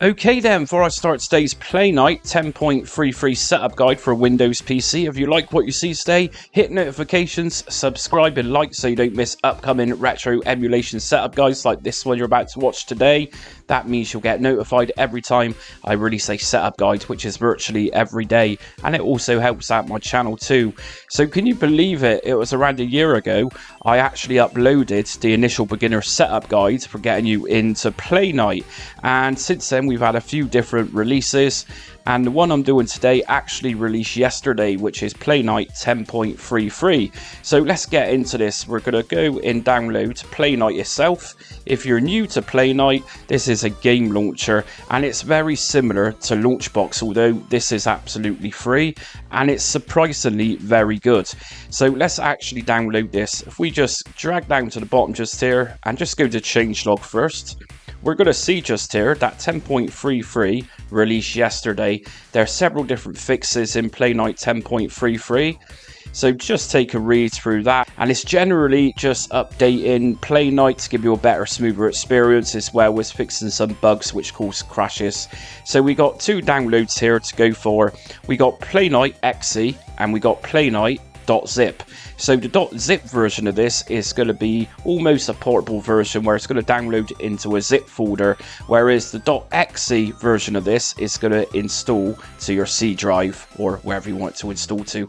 Okay then, before I start today's Playnite 10.33 setup guide for a Windows PC, if you like what you see today, hit notifications, subscribe and like so you don't miss upcoming retro emulation setup guides like this one you're about to watch today. That means you'll get notified every time I release a setup guide, which is virtually every day, and it also helps out my channel too. So can you believe it? It was around a year ago I actually uploaded the initial beginner setup guide for getting you into Playnite, and since then we've had a few different releases, and the one I'm doing today actually released yesterday, which is Playnite 10.33. So let's get into this. We're going to go and download Playnite itself. If you're new to Playnite, this is a game launcher and it's very similar to Launchbox, although this is absolutely free and it's surprisingly very good. So let's actually download this. If we just drag down to the bottom just here and just go to changelog first, we're going to see just here that 10.33 released yesterday. There are several different fixes in Playnite 10.33. So just take a read through that, and it's generally just updating Playnite to give you a better, smoother experience, as well as fixing some bugs which cause crashes. So we got two downloads here to go for. We got Playnite exe and we got Playnite.zip. So the .zip version of this is going to be almost a portable version where it's going to download into a zip folder, whereas the .exe version of this is going to install to your C drive or wherever you want it to install to.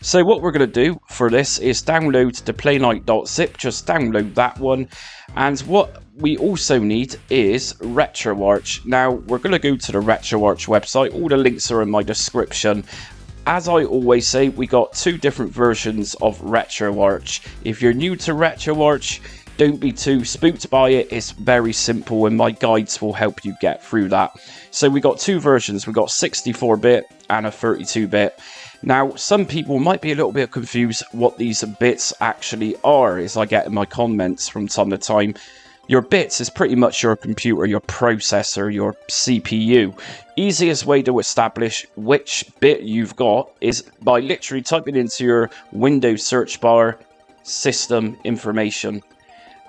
So what we're going to do for this is download the Playnite.zip, just download that one. And what we also need is Retroarch. Now we're going to go to the Retroarch website, all the links are in my description. As I always say, we got two different versions of Retroarch. If you're new to Retroarch, don't be too spooked by it. It's very simple and my guides will help you get through that. So we got two versions. We got 64-bit and a 32-bit. Now, some people might be a little bit confused what these bits actually are, as I get in my comments from time to time. Your bits is pretty much your computer, your processor, your CPU. Easiest way to establish which bit you've got is by literally typing into your Windows search bar, system information.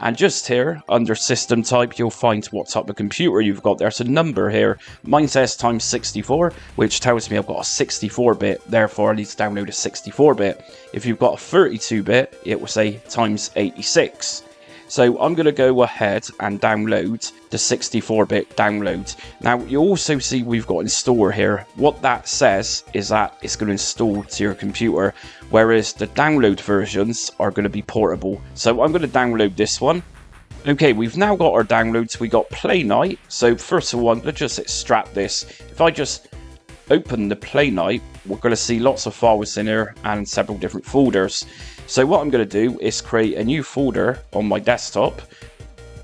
And just here, under system type, you'll find what type of computer you've got. There's a number here. Mine says times 64, which tells me I've got a 64-bit. Therefore, I need to download a 64-bit. If you've got a 32-bit, it will say times 86. So I'm going to go ahead and download the 64-bit download. Now you also see we've got installer here. What that says is that it's going to install to your computer, whereas the download versions are going to be portable. So I'm going to download this one. Okay, we've now got our downloads. We got Playnite. So first of all, I'm going to just extract this. If I just open the Playnite, we're going to see lots of files in here and several different folders. So what I'm going to do is create a new folder on my desktop,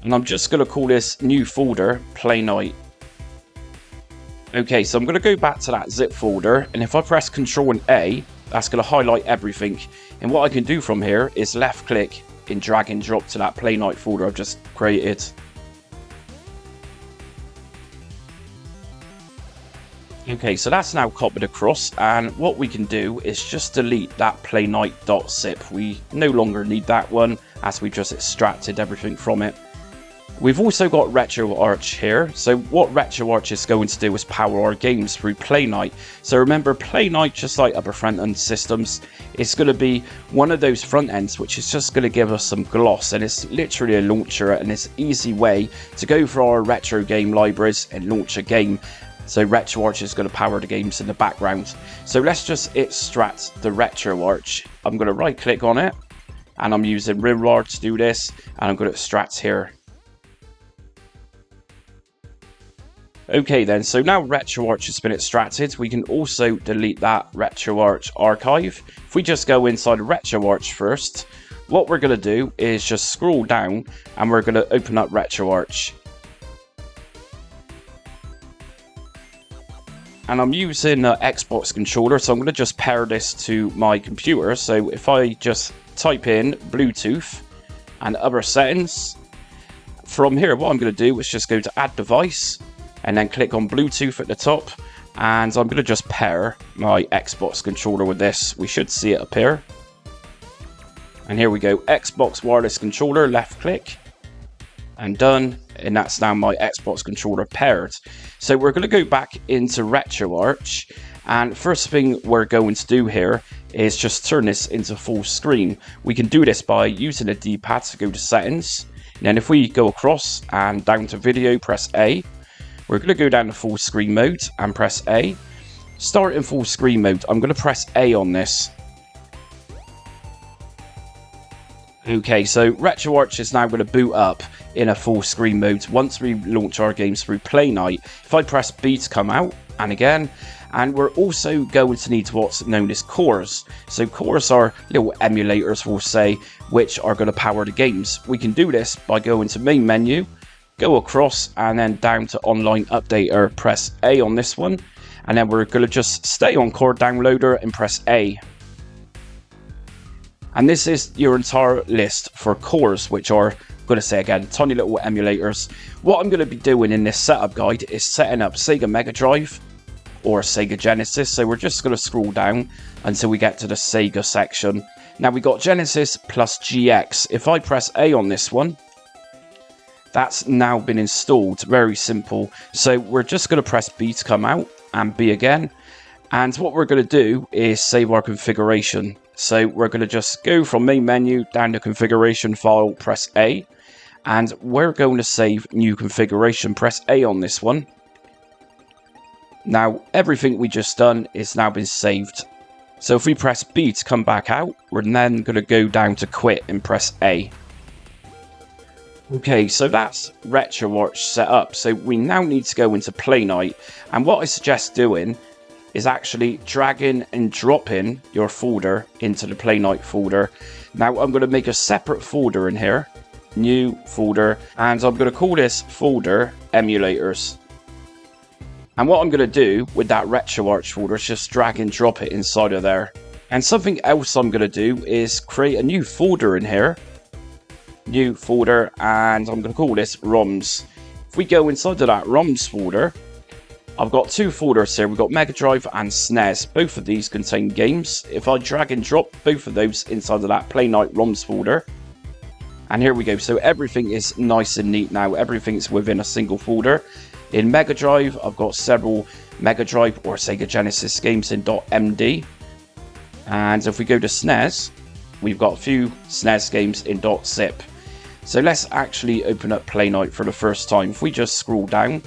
and I'm just going to call this new folder Playnite. Okay, so I'm going to go back to that zip folder, and if I press Ctrl and A, that's going to highlight everything. And what I can do from here is left click and drag and drop to that Playnite folder I've just created. Okay, so that's now copied across, and what we can do is just delete that Playnite.zip. We no longer need that one, as we just extracted everything from it. We've also got Retroarch here. So what Retroarch is going to do is power our games through Playnite. So remember, Playnite, just like other front-end systems, it's going to be one of those front ends which is just going to give us some gloss, and it's literally a launcher, and it's an easy way to go for our retro game libraries and launch a game. So Retroarch is going to power the games in the background. So let's just extract the Retroarch. I'm going to right click on it, and I'm using Retroarch to do this, and I'm going to extract here. Okay then, so now Retroarch has been extracted, we can also delete that Retroarch archive. If we just go inside Retroarch first, what we're going to do is just scroll down and we're going to open up Retroarch. And I'm using an Xbox controller, so I'm going to just pair this to my computer. So if I just type in Bluetooth and other settings, from here what I'm going to do is just go to add device and then click on Bluetooth at the top, and I'm going to just pair my Xbox controller with this. We should see it appear. And here we go, Xbox wireless controller, left click and done. and that's now my Xbox controller paired. So we're going to go back into Retroarch, and first thing we're going to do here is just turn this into full screen. We can do this by using the D-pad to go to settings, and then if we go across and down to video, press A. We're going to go down to full screen mode and press A. Start in full screen mode. I'm going to press A on this. Okay, so Retroarch is now going to boot up in a full screen mode once we launch our games through Playnite. If I press B to come out, and again, and we're also going to need what's known as cores. So cores are little emulators, we'll say, which are going to power the games. We can do this by going to main menu, go across, and then down to online updater, press A on this one, and then we're going to just stay on core downloader and press A. And this is your entire list for cores, which are, I'm going to say again, tiny little emulators. What I'm going to be doing in this setup guide is setting up Sega Mega Drive or Sega Genesis. So we're just going to scroll down until we get to the Sega section. Now we got Genesis plus GX. If I press A on this one, that's now been installed. Very simple. So we're just going to press B to come out and B again. And what we're going to do is save our configuration. So we're going to just go from main menu down to configuration file, press A. And we're going to save new configuration, press A on this one. Now everything we just done is now been saved. So if we press B to come back out, we're then going to go down to quit and press A. Okay, so that's Retroarch set up. So we now need to go into Playnite. And what I suggest doing is actually dragging and dropping your folder into the Playnite folder. Now I'm going to make a separate folder in here, new folder, and I'm going to call this folder emulators. And what I'm going to do with that Retroarch folder is just drag and drop it inside of there. And something else I'm going to do is create a new folder in here, new folder, and I'm going to call this ROMs. If we go inside of that ROMs folder, I've got two folders here. We've got Mega Drive and SNES. Both of these contain games. If I drag and drop both of those inside of that Playnite ROMs folder, and here we go. So everything is nice and neat now. Everything's within a single folder. In Mega Drive, I've got several Mega Drive or Sega Genesis games in .md. And if we go to SNES, we've got a few SNES games in .zip. So let's actually open up Playnite for the first time. If we just scroll down,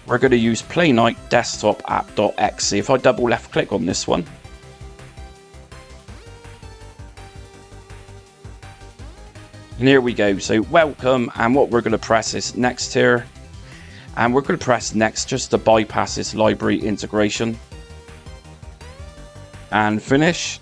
we're going to use Playnite desktop app.exe. If I double left click on this one, and here we go. So welcome, and what we're going to press is next here, and we're going to press next just to bypass this library integration, and finish.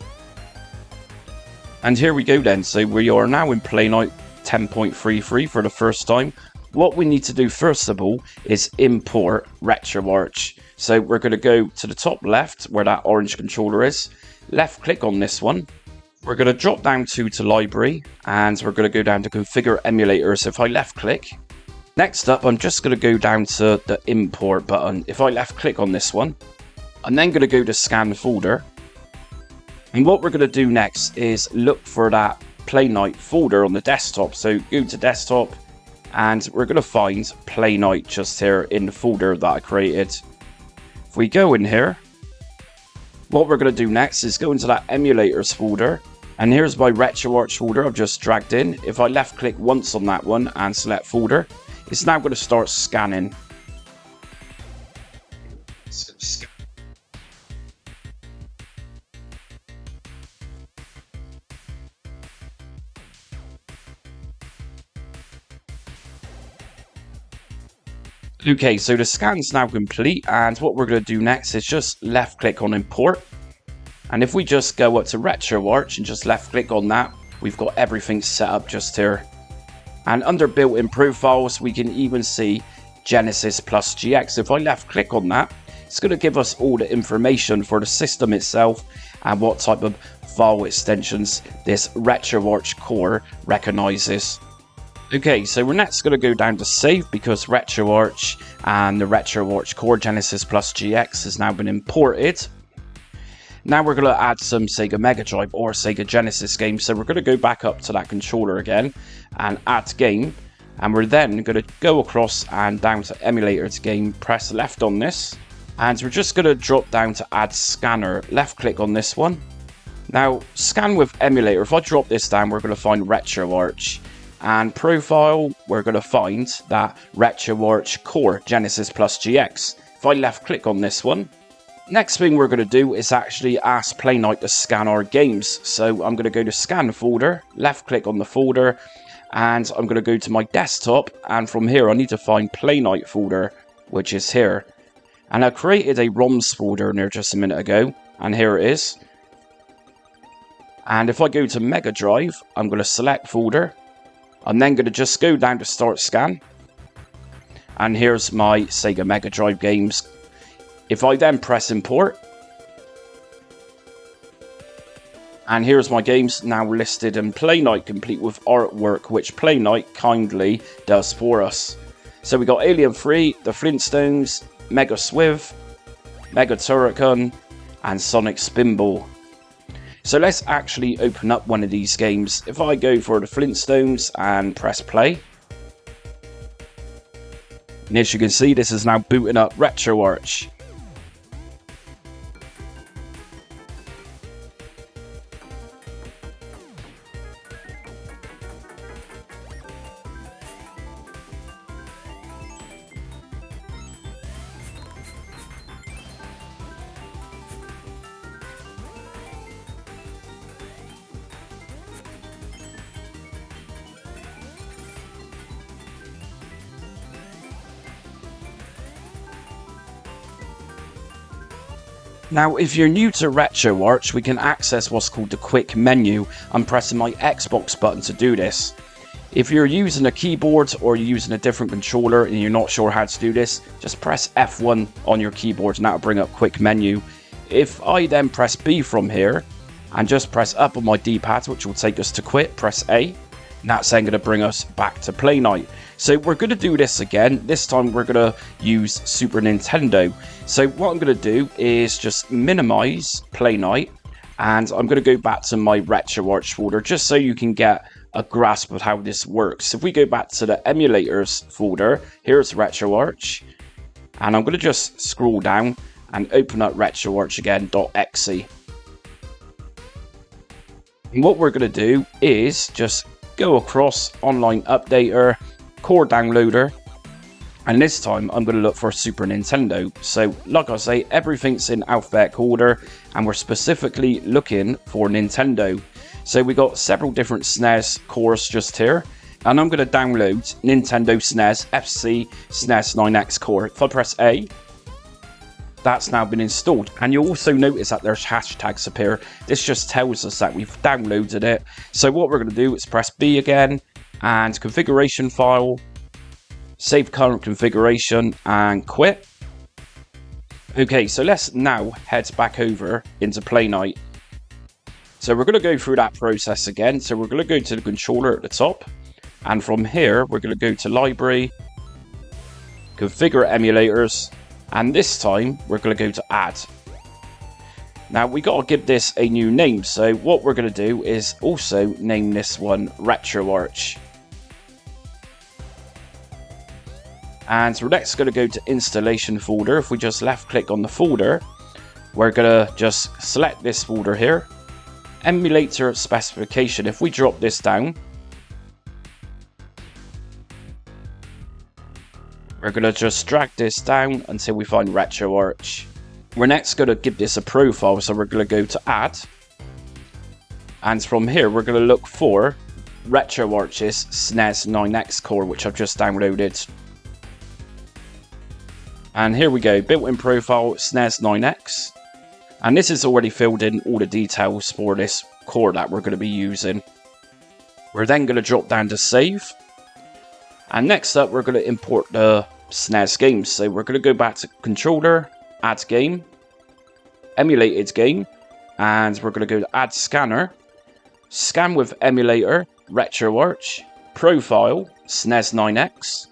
And here we go then. So we are now in Playnite 10.33 for the first time. What we need to do first of all is import Retroarch. So we're going to go to the top left where that orange controller is, left click on this one. We're going to drop down to library, and we're going to go down to configure emulators. If I left click, next up I'm just going to go down to the import button. If I left click on this one, I'm then going to go to scan folder. And what we're going to do next is look for that Playnite folder on the desktop. So go to desktop, and we're going to find Playnite just here in the folder that I created. If we go in here, what we're going to do next is go into that emulators folder, and here's my Retroarch folder I've just dragged in. If I left click once on that one and select folder, it's now going to start scanning. Okay, so the scan's now complete, and what we're going to do next is just left click on import. And if we just go up to Retroarch and just left click on that, we've got everything set up just here. And under built-in profiles, we can even see Genesis plus GX. If I left click on that, it's going to give us all the information for the system itself and what type of file extensions this Retroarch core recognizes. Okay, so we're next going to go down to save, because Retroarch and the Retroarch core Genesis plus GX has now been imported. Now we're going to add some Sega Mega Drive or Sega Genesis games. So we're going to go back up to that controller again and add game. And we're then going to go across and down to emulators game, press left on this. And we're just going to drop down to add scanner, left click on this one. Now scan with emulator, if I drop this down, we're going to find Retroarch. And profile, we're going to find that Retroarch Core Genesis Plus GX. If I left click on this one, next thing we're going to do is actually ask Playnite to scan our games. So I'm going to go to scan folder, left click on the folder, and I'm going to go to my desktop, and from here I need to find Playnite folder, which is here. And I created a ROMs folder in there just a minute ago, and here it is. And if I go to Mega Drive, I'm going to select folder. I'm then going to just go down to start scan. And here's my Sega Mega Drive games. If I then press import, and here's my games now listed in Playnite, complete with artwork, which Playnite kindly does for us. So we got Alien 3, The Flintstones, Mega Swiv, Mega Turrican, and Sonic Spinball. So let's actually open up one of these games. If I go for the Flintstones and press play, and as you can see, this is now booting up Retroarch. Now, if you're new to Retroarch, we can access what's called the quick menu. I'm pressing my Xbox button to do this. If you're using a keyboard or you're using a different controller and you're not sure how to do this, just press F1 on your keyboard and that'll bring up quick menu. If I then press B from here and just press up on my D-pad, which will take us to quit, press A, and that's then going to bring us back to Playnite. So we're going to do this again. This time we're going to use Super Nintendo. So what I'm going to do is just minimize Playnite, and I'm going to go back to my Retroarch folder just so you can get a grasp of how this works. If we go back to the emulators folder, here's Retroarch, and I'm going to just scroll down and open up Retroarch again, .exe. And what we're going to do is just go across Online Updater, Core Downloader, and this time I'm going to look for Super Nintendo. So like I say, everything's in alphabetical order and we're specifically looking for Nintendo. So we got several different SNES cores just here, and I'm going to download Nintendo SNES FC SNES 9X core. If I press A, that's now been installed, and you'll also notice that there's hashtags appear. This just tells us that we've downloaded it. So what we're going to do is press B again, and configuration file, save current configuration, and quit. Okay, so let's now head back over into Playnite. So we're going to go through that process again. So we're going to go to the controller at the top, and from here we're going to go to library, configure emulators, and this time we're going to go to add. Now we got to give this a new name, so what we're going to do is also name this one Retroarch. And we're next going to go to installation folder. If we just left click on the folder, we're going to just select this folder here, emulator specification. If we drop this down, we're going to just drag this down until we find Retroarch. We're next going to give this a profile, so we're going to go to add, and from here we're going to look for Retroarch's SNES 9X core, which I've just downloaded. And here we go, built-in profile SNES 9X, and this is already filled in all the details for this core that we're going to be using. We're then going to drop down to save, and next up we're going to import the SNES games. So we're going to go back to controller, add game, emulated game, and we're going to go to add scanner, scan with emulator, Retroarch, profile, SNES 9X,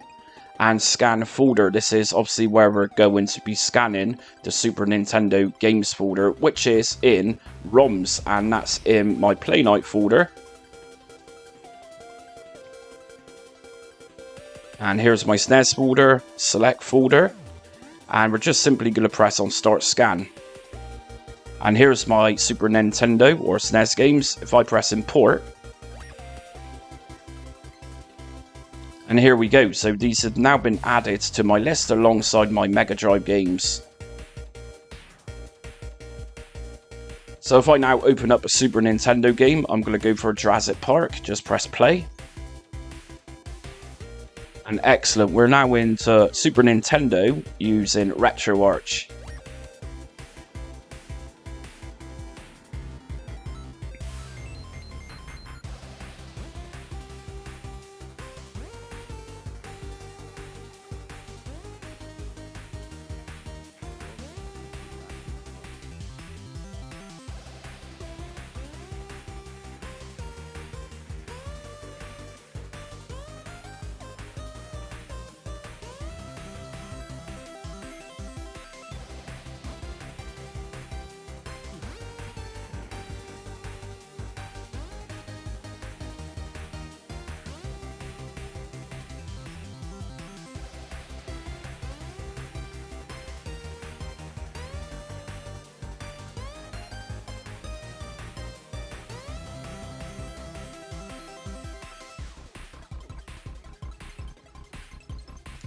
and scan folder. This is obviously where we're going to be scanning the Super Nintendo games folder, which is in ROMs, and that's in my Playnite folder. And here's my SNES folder, select folder, and we're just simply going to press on start scan. And here's my Super Nintendo or SNES games. If I press import, and here we go. So these have now been added to my list alongside my Mega Drive games. So if I now open up a Super Nintendo game, I'm going to go for Jurassic Park. Just press play. And excellent, we're now into Super Nintendo using Retroarch.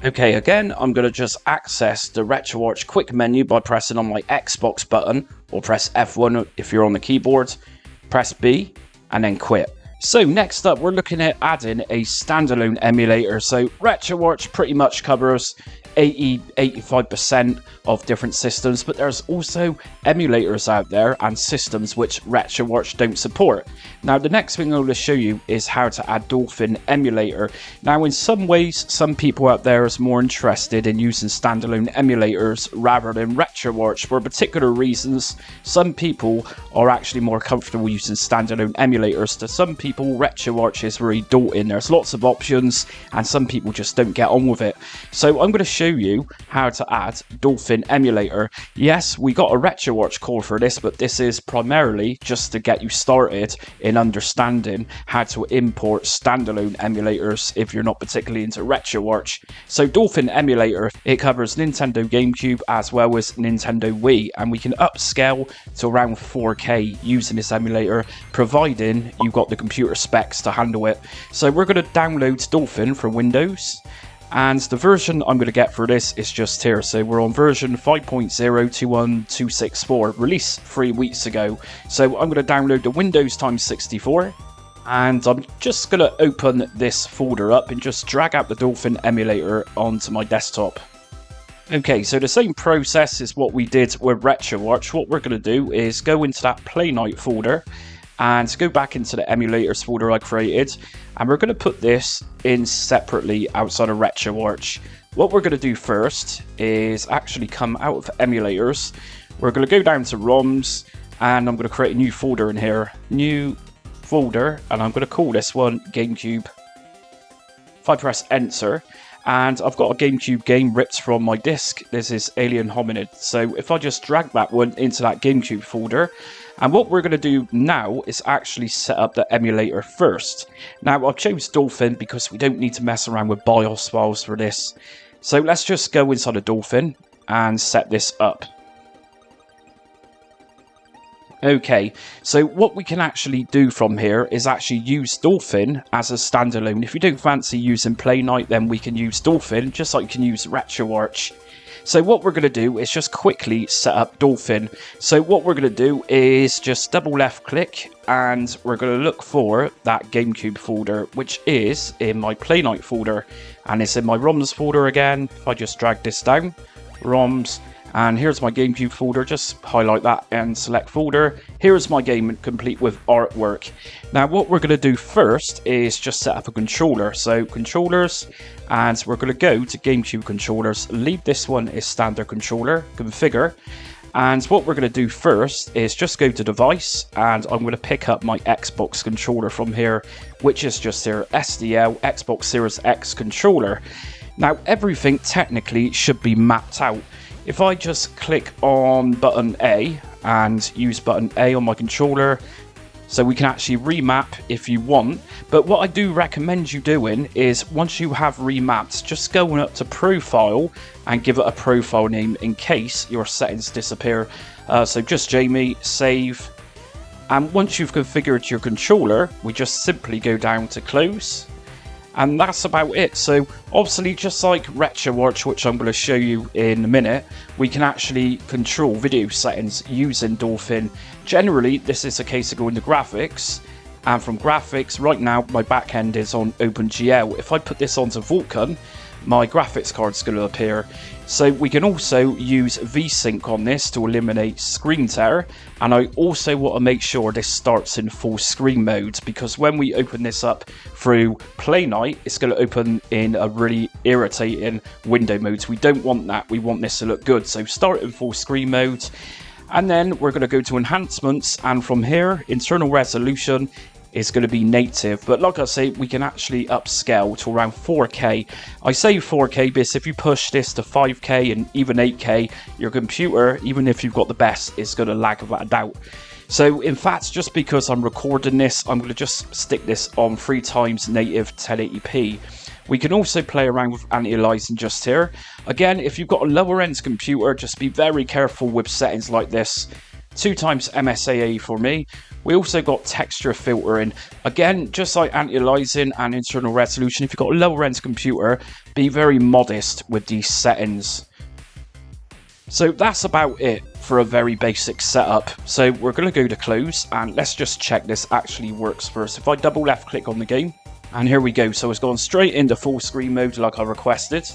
Okay, again, I'm going to just access the Retroarch quick menu by pressing on my Xbox button, or press F1 if you're on the keyboard, press B, and then quit. So next up, we're looking at adding a standalone emulator. So Retroarch pretty much covers 80-85% of different systems, but there's also emulators out there and systems which Retroarch don't support. Now the next thing I'm going to show you is how to add Dolphin emulator. Now in some ways, some people out there is more interested in using standalone emulators rather than Retroarch. For particular reasons, some people are actually more comfortable using standalone emulators. To some people, Retroarch is very daunting. There's lots of options and some people just don't get on with it. So I'm going to show you how to add Dolphin emulator. Yes, we got a Retroarch call for this, but this is primarily just to get you started in understanding how to import standalone emulators if you're not particularly into Retroarch. So Dolphin emulator, it covers Nintendo GameCube as well as Nintendo Wii, and we can upscale to around 4K using this emulator, providing you've got the computer specs to handle it. So we're going to download Dolphin from Windows. And the version I'm going to get for this is just here. So we're on version 5.0.21264, released 3 weeks ago. So I'm going to download the Windows x 64. And I'm just going to open this folder up and just drag out the Dolphin emulator onto my desktop. Okay, so the same process is what we did with Retroarch. What we're going to do is go into that Playnite folder and go back into the emulators folder I created, and we're going to put this in separately outside of Retroarch. What we're going to do first is actually come out of emulators. We're going to go down to ROMs, and I'm going to create a new folder in here. New folder, and I'm going to call this one GameCube. If I press enter, and I've got a GameCube game ripped from my disk. This is Alien Hominid. So if I just drag that one into that GameCube folder, and what we're going to do now is actually set up the emulator first. Now I've chose Dolphin because we don't need to mess around with BIOS files for this. So let's just go inside of Dolphin and set this up. Okay, so what we can actually do from here is actually use Dolphin as a standalone. If you don't fancy using Playnite, then we can use Dolphin, just like you can use Retroarch. So what we're going to do is just quickly set up Dolphin. So what we're going to do is just double left click, and we're going to look for that GameCube folder, which is in my Playnite folder, and it's in my ROMs folder again. If I just drag this down, ROMs, and here's my GameCube folder, just highlight that and select folder. Here's my game complete with artwork. Now what we're going to do first is just set up a controller. So controllers, and we're going to go to GameCube controllers, leave this one as standard controller, configure. And what we're going to do first is just go to device, and I'm going to pick up my Xbox controller from here, which is just here, SDL Xbox Series X controller. Now everything technically should be mapped out. If I just click on button A and use button A on my controller, so we can actually remap if you want. But what I do recommend you doing is once you have remapped, just going up to profile and give it a profile name in case your settings disappear. So JustJamie, save. And once you've configured your controller, we just simply go down to close. And that's about it. So obviously, just like Retroarch, which I'm going to show you in a minute, we can actually control video settings using Dolphin. Generally, this is a case of going to graphics. And from graphics, right now, my backend is on OpenGL. If I put this onto Vulkan, my graphics card's going to appear. So we can also use VSync on this to eliminate screen tear. And I also want to make sure this starts in full screen mode, because when we open this up through Playnite, it's going to open in a really irritating window mode. So we don't want that. We want this to look good. So start in full screen mode. And then we're going to go to enhancements. And from here, internal resolution is going to be native, but like I say, we can actually upscale to around 4K. I say 4K because if you push this to 5K and even 8K, your computer, even if you've got the best, is going to lag without a doubt. So in fact, just because I'm recording this, I'm going to just stick this on 3 times native 1080p. We can also play around with anti-aliasing just here. Again, if you've got a lower end computer, just be very careful with settings like this. 2 times MSAA for me. We also got texture filtering. Again, just like anti-aliasing and internal resolution, if you've got a lower end computer, be very modest with these settings. So that's about it for a very basic setup. So we're going to go to close and let's just check this actually works first. If I double left click on the game, and here we go. So it's gone straight into full screen mode like I requested.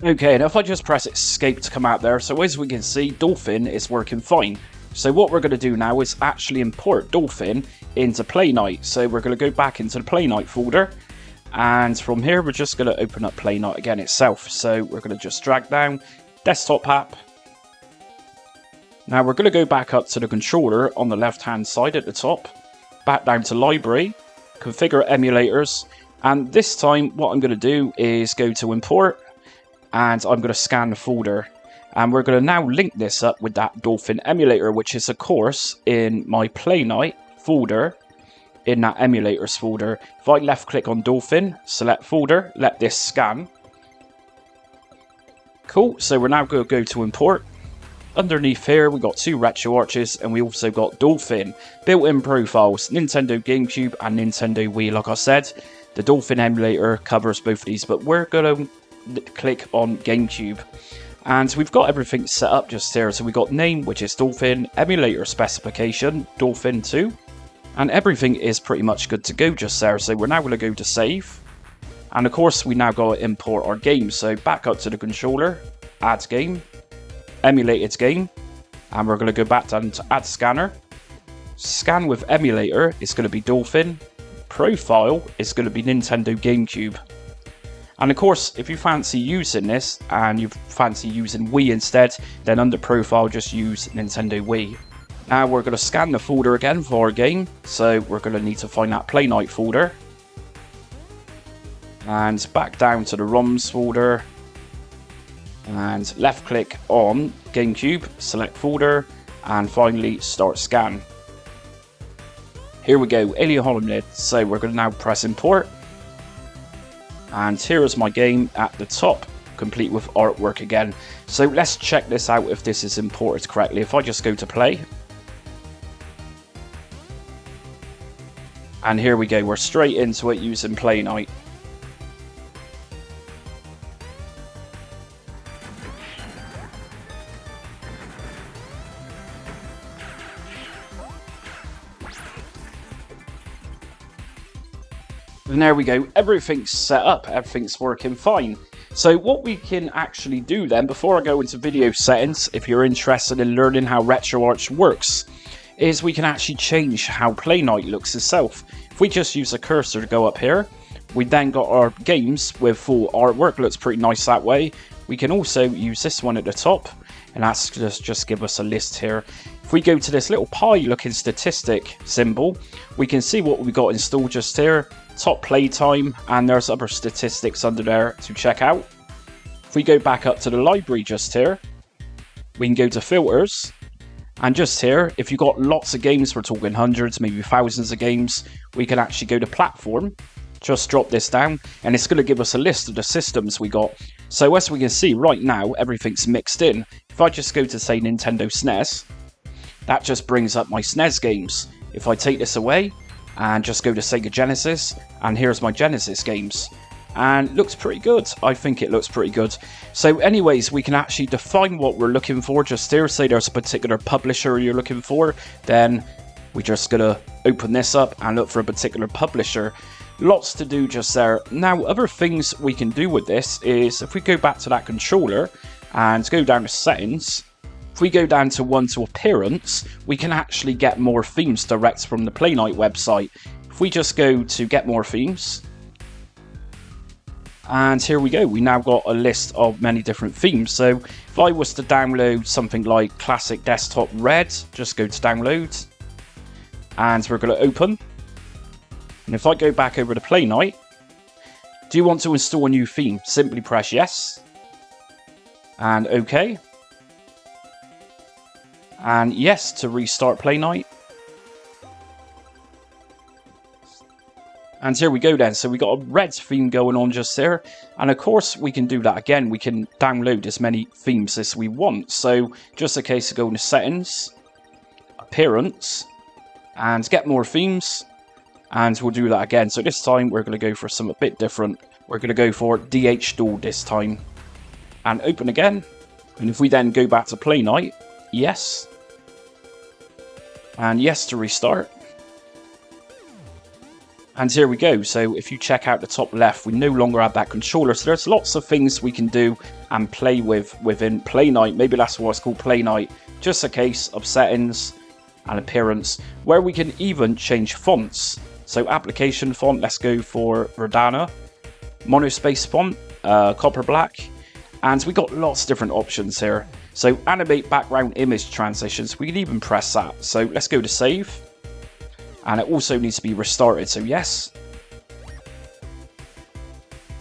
Okay, and if I just press escape to come out there, so as we can see, Dolphin is working fine. So what we're going to do now is actually import Dolphin into Playnite. So we're going to go back into the Playnite folder, and from here we're just going to open up Playnite again itself. So we're going to just drag down Desktop app. Now we're going to go back up to the controller on the left hand side at the top, back down to Library, Configure Emulators, and this time what I'm going to do is go to Import, and I'm going to scan the folder, and we're going to now link this up with that Dolphin emulator, which is of course in my Playnite folder, in that emulators folder. If I left click on Dolphin, select folder, let this scan. Cool, so we're now going to go to import. Underneath here we got 2 Retroarches, and we also got Dolphin. Built-in profiles, Nintendo GameCube and Nintendo Wii. Like I said, the Dolphin emulator covers both of these, but we're going to click on GameCube, and we've got everything set up just here. So we got name, which is Dolphin, emulator specification Dolphin 2, and everything is pretty much good to go just there. So we're now going to go to save, and of course we now got to import our game. So back up to the controller, add game, emulated game, and we're going to go back down to add scanner. Scan with emulator is going to be Dolphin, profile is going to be Nintendo GameCube. And of course, if you fancy using this and you fancy using Wii instead, then under profile just use Nintendo Wii. Now we're going to scan the folder again for our game, so we're going to need to find that Playnite folder. And back down to the ROMs folder, and left click on GameCube, select folder, and finally start scan. Here we go, Alien Hominid. So we're going to now press import. And here is my game at the top, complete with artwork again. So let's check this out if this is imported correctly. If I just go to play. And here we go, we're straight into it using Playnite. And there we go, everything's set up, everything's working fine. So what we can actually do then, before I go into video settings, if you're interested in learning how Retroarch works, is we can actually change how Playnite looks itself. If we just use a cursor to go up here, we then got our games with full artwork. Looks pretty nice that way. We can also use this one at the top, and that's just give us a list here. If we go to this little pie looking statistic symbol, we can see what we got installed just here, top playtime, and there's other statistics under there to check out. If we go back up to the library just here, we can go to filters, and just here, if you've got lots of games, we're talking hundreds, maybe thousands of games, we can actually go to platform, just drop this down, and it's going to give us a list of the systems we got. So as we can see right now, everything's mixed in. If I just go to say Nintendo SNES, that just brings up my SNES games. If I take this away and just go to Sega Genesis, and here's my Genesis games. And looks pretty good. I think it looks pretty good. So anyways, we can actually define what we're looking for just here. Say there's a particular publisher you're looking for, then we're just going to open this up and look for a particular publisher. Lots to do just there. Now, other things we can do with this is if we go back to that controller and go down to settings, if we go down to appearance, we can actually get more themes direct from the Playnite website. If we just go to get more themes, and here we go, we now got a list of many different themes. So if I was to download something like Classic Desktop Red, just go to download, and we're going to open. And if I go back over to Playnite, do you want to install a new theme? Simply press yes, and OK, and yes to restart Playnite. And here we go then, so we got a red theme going on just there, and of course we can do that again, we can download as many themes as we want. So just a case of going to settings, appearance, and get more themes, and we'll do that again. So this time we're going to go for something a bit different. We're going to go for DH Dual this time, and open again. And if we then go back to Playnite, yes, and yes to restart. And here we go, so if you check out the top left, we no longer have that controller, so there's lots of things we can do and play with within Playnite. Maybe that's why it's called Playnite. Just a case of settings and appearance, where we can even change fonts. So application font, let's go for Verdana. Monospace font, copper black. And we got lots of different options here. So animate background image transitions, we can even press that. So let's go to save. And it also needs to be restarted, so yes.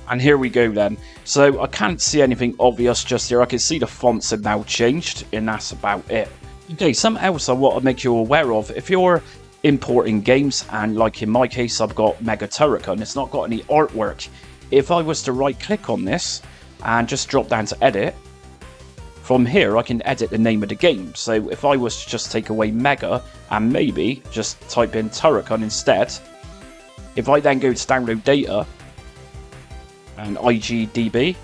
And here we go then. So I can't see anything obvious just here. I can see the fonts have now changed, and that's about it. Okay, something else I want to make you aware of. If you're importing games, and like in my case, I've got Mega Turrican, and it's not got any artwork. If I was to right click on this and just drop down to edit, from here I can edit the name of the game. So if I was to just take away Mega and maybe just type in Turrican instead, if I then go to download data and IGDB,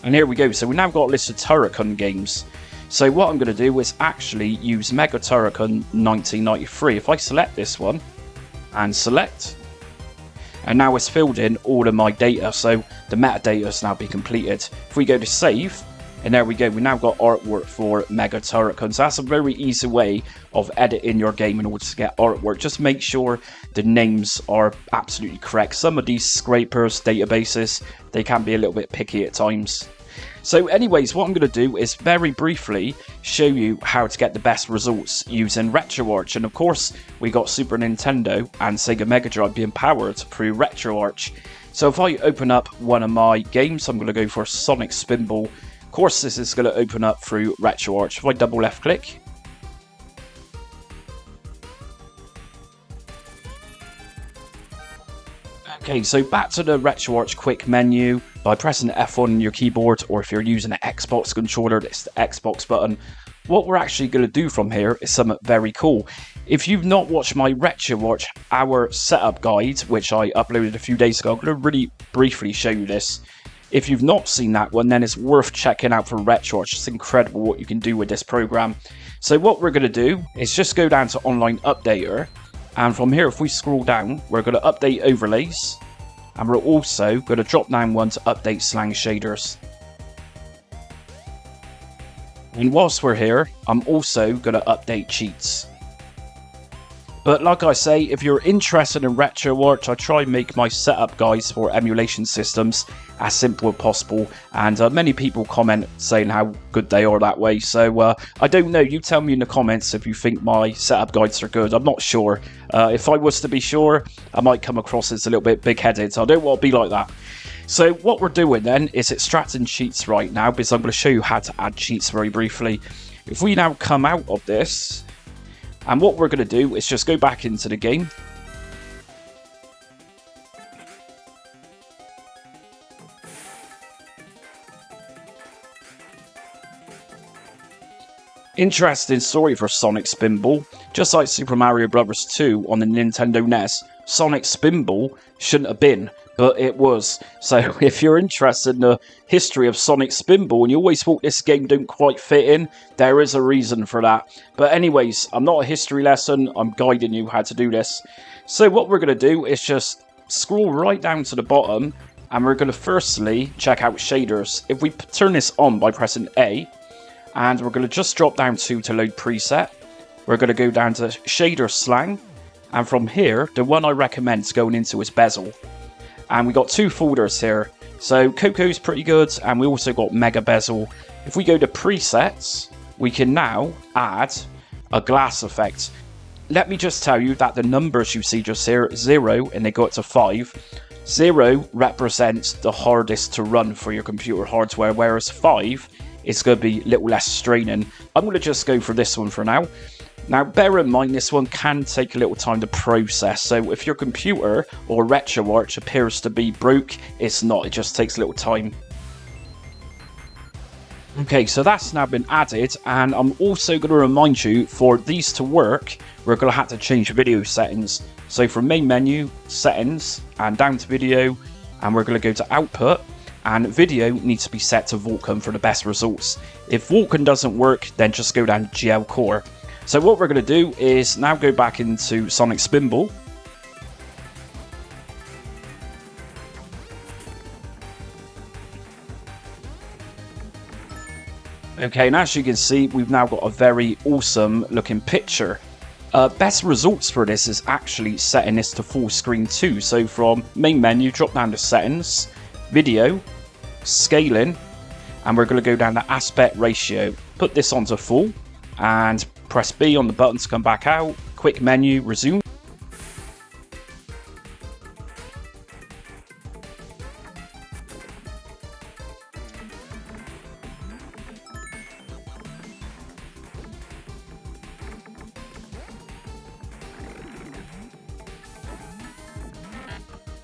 and here we go, so we've now got a list of Turrican games. So what I'm going to do is actually use Mega Turrican 1993. If I select this one and select, and now it's filled in all of my data, so the metadata has now been completed. If we go to save, and there we go, we now got artwork for Mega Turrican. So that's a very easy way of editing your game in order to get artwork. Just make sure the names are absolutely correct. Some of these scrapers, databases, they can be a little bit picky at times. So anyways, what I'm going to do is very briefly show you how to get the best results using Retroarch. And of course, we got Super Nintendo and Sega Mega Drive being powered through Retroarch. So if I open up one of my games, I'm going to go for Sonic Spinball. Of course, this is going to open up through Retroarch. If I double left click, okay, so back to the Retroarch quick menu by pressing F1 on your keyboard, or if you're using an Xbox controller, it's the Xbox button. What we're actually going to do from here is something very cool. If you've not watched my Retroarch Hour Setup Guide, which I uploaded a few days ago, I'm going to really briefly show you this. If you've not seen that one, then it's worth checking out for Retroarch. It's incredible what you can do with this program. So what we're going to do is just go down to Online Updater. And from here, if we scroll down, we're going to update overlays. And we're also going to drop down one to update slang shaders. And whilst we're here, I'm also going to update cheats. But like I say, if you're interested in Retroarch, I try and make my setup guides for emulation systems as simple as possible. And many people comment saying how good they are that way. So I don't know, you tell me in the comments if you think my setup guides are good. I'm not sure. If I was to be sure, I might come across as a little bit big-headed. I don't want to be like that. So what we're doing then is extracting cheats right now, because I'm going to show you how to add cheats very briefly. If we now come out of this, and what we're going to do is just go back into the game. Interesting story for Sonic Spinball. Just like Super Mario Bros. 2 on the Nintendo NES, Sonic Spinball shouldn't have been, but it was. So if you're interested in the history of Sonic Spinball and you always thought this game don't quite fit in, there is a reason for that. But anyways, I'm not a history lesson, I'm guiding you how to do this. So what we're going to do is just scroll right down to the bottom, and we're going to firstly check out shaders. If we turn this on by pressing A, and we're going to just drop down to load preset, we're going to go down to shader slang, and from here, the one I recommend going into is bezel. And we got two folders here. So Coco's pretty good, and we also got Mega Bezel. If we go to presets, we can now add a glass effect. Let me just tell you that the numbers you see just here, 0 and they go up to 5. 0 represents the hardest to run for your computer hardware, whereas 5 is going to be a little less straining. I'm going to just go for this one for now. Now, bear in mind, this one can take a little time to process, so if your computer or Retroarch appears to be broke, it's not, it just takes a little time. Okay, so that's now been added, and I'm also going to remind you, for these to work, we're going to have to change video settings. So from main menu, settings, and down to video, and we're going to go to output, and video needs to be set to Vulkan for the best results. If Vulkan doesn't work, then just go down to GL Core. So what we're going to do is now go back into Sonic Spinball. Okay, and as you can see, we've now got a very awesome looking picture. Best results for this is actually setting this to full screen too. So from main menu, drop down to settings, video, scaling, and we're going to go down to aspect ratio. Put this onto full, and press B on the button to come back out. Quick menu, resume.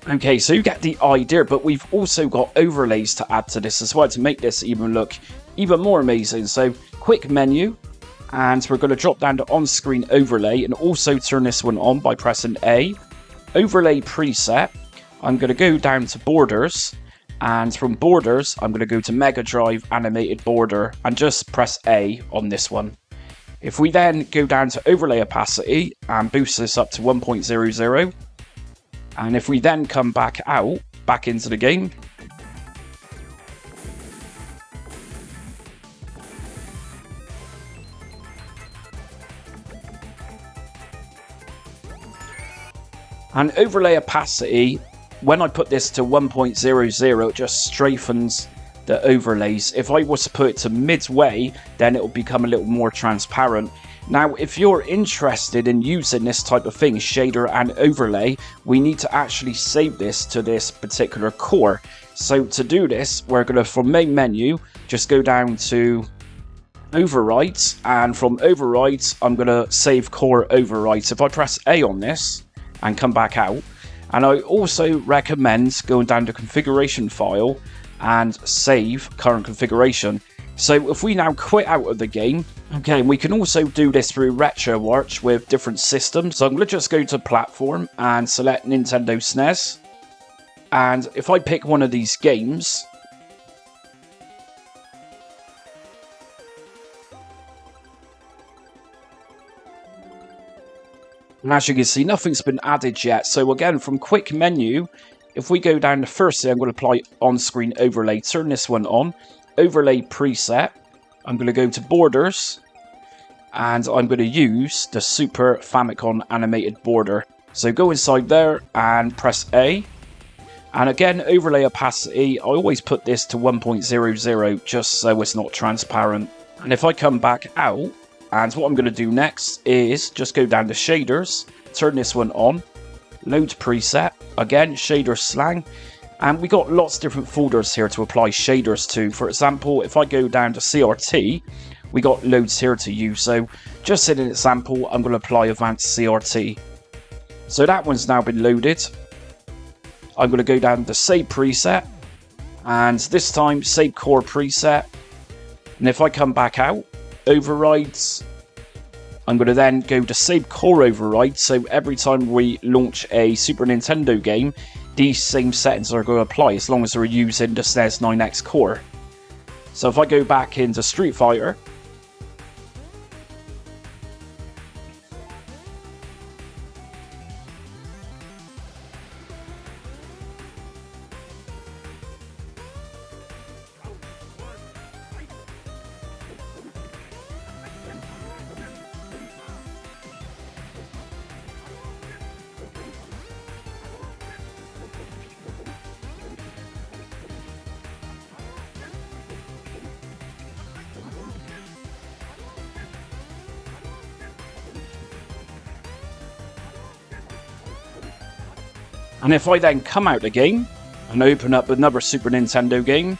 Okay, so you get the idea, but we've also got overlays to add to this as well to make this even look even more amazing. So quick menu, and we're going to drop down to on-screen overlay and also turn this one on by pressing A. Overlay preset, I'm going to go down to borders, and from borders I'm going to go to Mega Drive animated border and just press A on this one. If we then go down to overlay opacity and boost this up to 1.00, and if we then come back out, back into the game, and overlay opacity, when I put this to 1.00, it just strafens the overlays. If I was to put it to midway, then it will become a little more transparent. Now, if you're interested in using this type of thing, shader and overlay, we need to actually save this to this particular core. So to do this, we're going to, from main menu, just go down to overrides, and from overrides, I'm going to save core overrides. If I press A on this, and come back out, and I also recommend going down to configuration file and save current configuration. So if we now quit out of the game, okay, we can also do this through Retroarch with different systems. So I'm going to just go to platform and select Nintendo SNES, and if I pick one of these games, and as you can see, nothing's been added yet. So again, from quick menu, if we go down to firstly, I'm going to apply on-screen overlay. Turn this one on. Overlay preset. I'm going to go to borders, and I'm going to use the Super Famicom animated border. So go inside there and press A. And again, overlay opacity, I always put this to 1.00 just so it's not transparent. And if I come back out, and what I'm going to do next is just go down to shaders, turn this one on, load preset, again, shader slang. And we got lots of different folders here to apply shaders to. For example, if I go down to CRT, we got loads here to use. So just in an example, I'm going to apply advanced CRT. So that one's now been loaded. I'm going to go down to save preset, and this time save core preset. And if I come back out, overrides, I'm going to then go to save core override. So every time we launch a Super Nintendo game, these same settings are going to apply as long as we're using the SNES 9X core. So if I go back into Street Fighter, and if I then come out the game and open up another Super Nintendo game,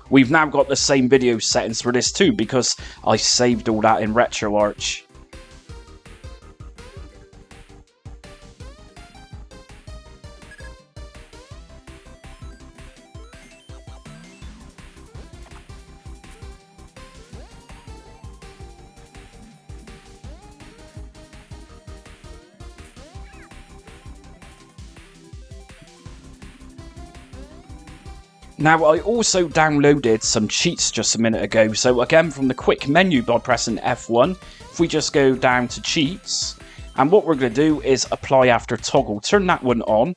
we've now got the same video settings for this too, because I saved all that in Retroarch. Now, I also downloaded some cheats just a minute ago. So again, from the quick menu by pressing F1, if we just go down to cheats, and what we're going to do is apply after toggle. Turn that one on,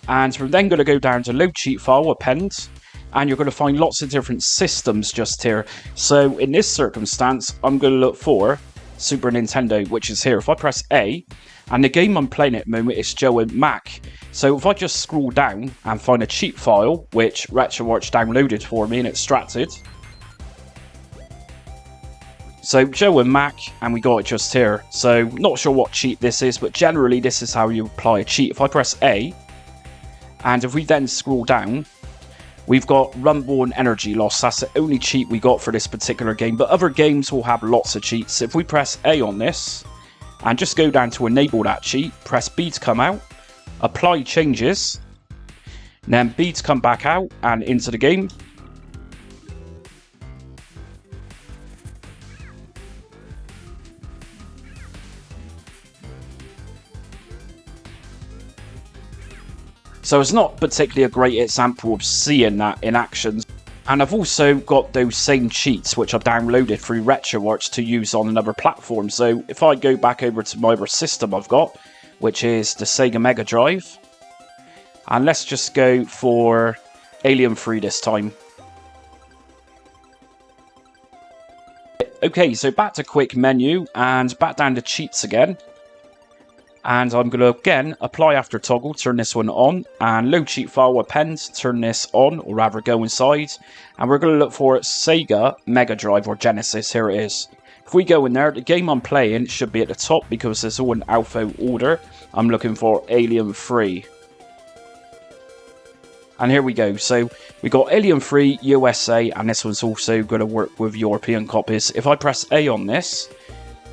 and we're then going to go down to load cheat file, append, and you're going to find lots of different systems just here. So in this circumstance, I'm going to look for Super Nintendo, which is here. If I press A, and the game I'm playing at the moment is Joe and Mac. So if I just scroll down and find a cheat file, which Retroarch downloaded for me and extracted. So Joe and Mac, and we got it just here. So not sure what cheat this is, but generally this is how you apply a cheat. If I press A, and if we then scroll down, we've got rumble and energy loss. That's the only cheat we got for this particular game, but other games will have lots of cheats. If we press A on this, and just go down to enable that cheat, press B to come out, apply changes, and then B to come back out and into the game. So it's not particularly a great example of seeing that in action. And I've also got those same cheats which I've downloaded through Retroarch to use on another platform. So if I go back over to my other system I've got, which is the Sega Mega Drive, and let's just go for Alien 3 this time. Okay, so back to quick menu and back down to cheats again. And I'm going to again apply after toggle, turn this one on, and load cheat file append, turn this on, or rather go inside, and we're going to look for Sega Mega Drive or Genesis. Here it is. If we go in there, the game I'm playing should be at the top because it's all in alpha order. I'm looking for Alien 3. And here we go. So we got Alien 3 USA, and this one's also going to work with European copies. If I press A on this,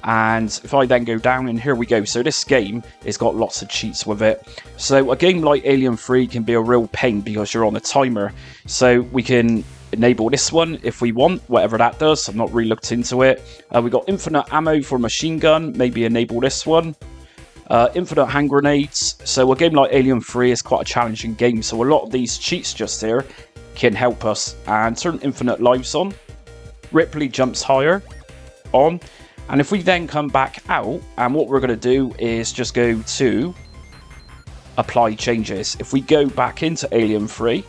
and if I then go down, and here we go. So this game has got lots of cheats with it. So a game like Alien 3 can be a real pain because you're on a timer. So we can enable this one if we want, whatever that does. I've not really looked into it. We got infinite ammo for machine gun. Maybe enable this one. Infinite hand grenades. So a game like Alien 3 is quite a challenging game. So a lot of these cheats just here can help us. And turn infinite lives on. Ripley jumps higher on. And if we then come back out, and what we're going to do is just go to apply changes. If we go back into Alien 3,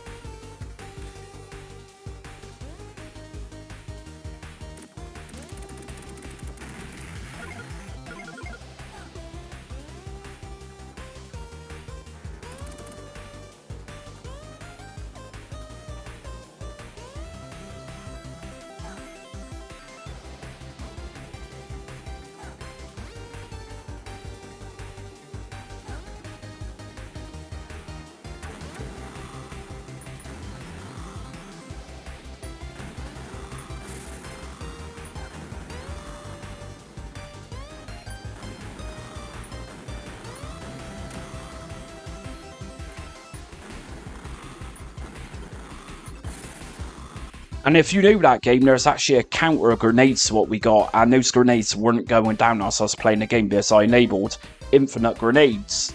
And if you know that game, there's actually a counter of grenades to what we got, and those grenades weren't going down as I was playing the game because I enabled infinite grenades.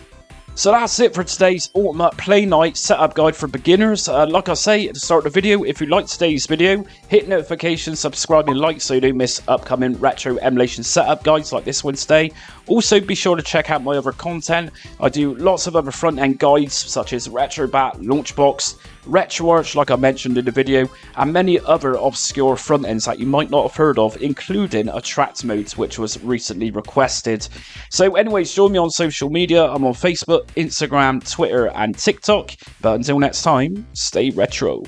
So that's it for today's Ultimate Playnite setup guide for beginners. Like I say at the start of the video, if you liked today's video, hit notifications, subscribe and like so you don't miss upcoming retro emulation setup guides like this one today. Also be sure to check out my other content. I do lots of other front end guides such as Retrobat, Launchbox, Retroarch like I mentioned in the video, and many other obscure front ends that you might not have heard of, including Attract Mode, which was recently requested. So anyways, join me on social media. I'm on Facebook, Instagram, Twitter and TikTok. But until next time, stay retro.